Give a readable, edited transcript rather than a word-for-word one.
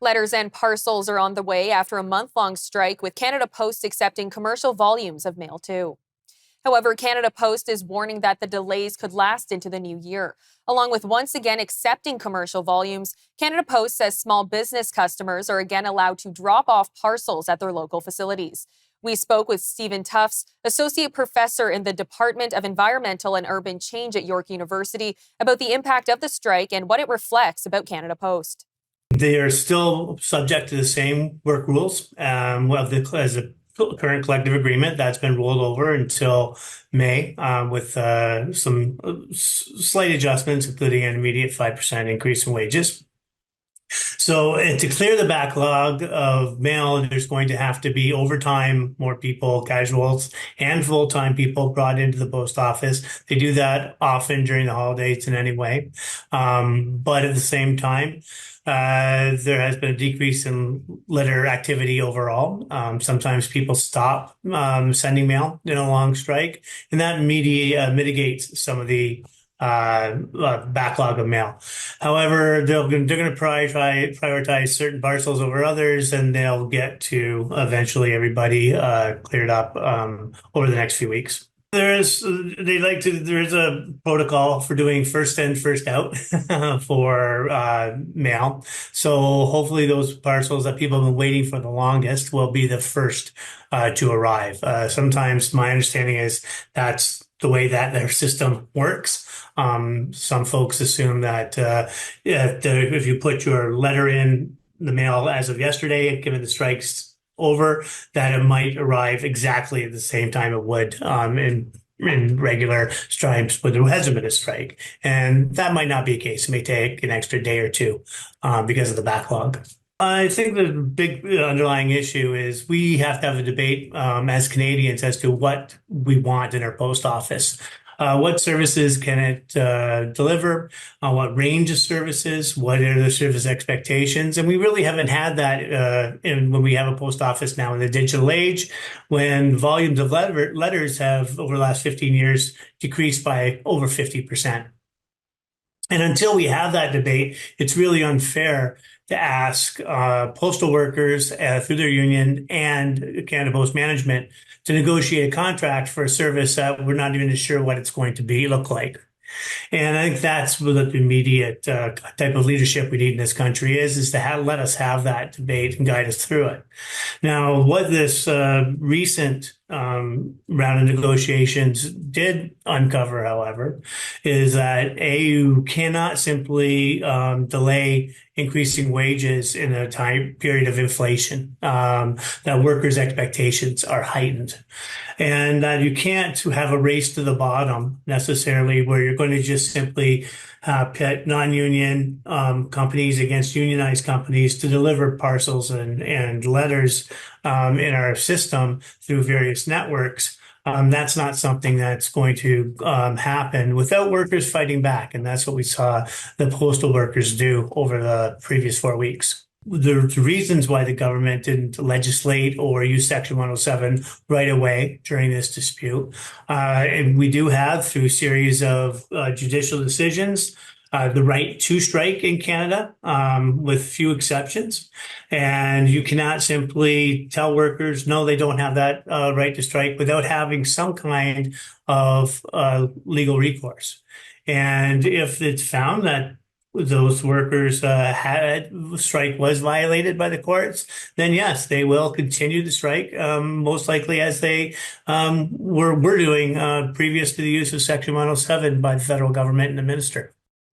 Letters and parcels are on the way after a month-long strike, with Canada Post accepting commercial volumes of mail too. However, Canada Post is warning that the delays could last into the new year. Along with once again accepting commercial volumes, Canada Post says small business customers are again allowed to drop off parcels at their local facilities. We spoke with Stephen Tufts, Associate Professor in the Department of Environmental and Urban Change at York University, about the impact of the strike and what it reflects about Canada Post. They are still subject to the same work rules as a current collective agreement that's been rolled over until May, with some slight adjustments, including an immediate 5% increase in wages. So, and to clear the backlog of mail, there's going to have to be overtime, more people, casuals, and full-time people brought into the post office. They do that often during the holidays in any way. But at the same time, there has been a decrease in letter activity overall. Sometimes people stop sending mail in a long strike, and that mitigates some of the backlog of mail. However, they're going to prioritize certain parcels over others, and they'll get to eventually everybody cleared up over the next few weeks. There's a protocol for doing first in, first out for mail. So hopefully those parcels that people have been waiting for the longest will be the first to arrive. Sometimes my understanding is that's the way that their system works. Some folks assume that if you put your letter in the mail as of yesterday, given the strikes over, that it might arrive exactly at the same time it would in regular strikes when there hasn't been a strike. And that might not be the case. It may take an extra day or two because of the backlog. I think the big underlying issue is we have to have a debate as Canadians as to what we want in our post office. What services can it deliver? What range of services? What are the service expectations? And we really haven't had that when we have a post office now in the digital age, when volumes of letters have, over the last 15 years, decreased by over 50%. And until we have that debate, it's really unfair to ask postal workers through their union and Canada Post management to negotiate a contract for a service that we're not even sure what it's going to look like. And I think that's what the immediate type of leadership we need in this country is to let us have that debate and guide us through it. Now, what this recent round of negotiations did uncover, however, is that you cannot simply delay increasing wages in a time period of inflation, that workers' expectations are heightened. And that you can't have a race to the bottom necessarily, where you're going to just simply pit non-union companies against unionized companies to deliver parcels and letters in our system through various networks. That's not something that's going to happen without workers fighting back. And that's what we saw the postal workers do over the previous 4 weeks. The reasons why the government didn't legislate or use Section 107 right away during this dispute. And we do have, through a series of judicial decisions, the right to strike in Canada, with few exceptions. And you cannot simply tell workers, no, they don't have that right to strike without having some kind of legal recourse. And if it's found that those workers strike was violated by the courts, then yes, they will continue to strike, most likely as they were doing previous to the use of Section 107 by the federal government and the minister.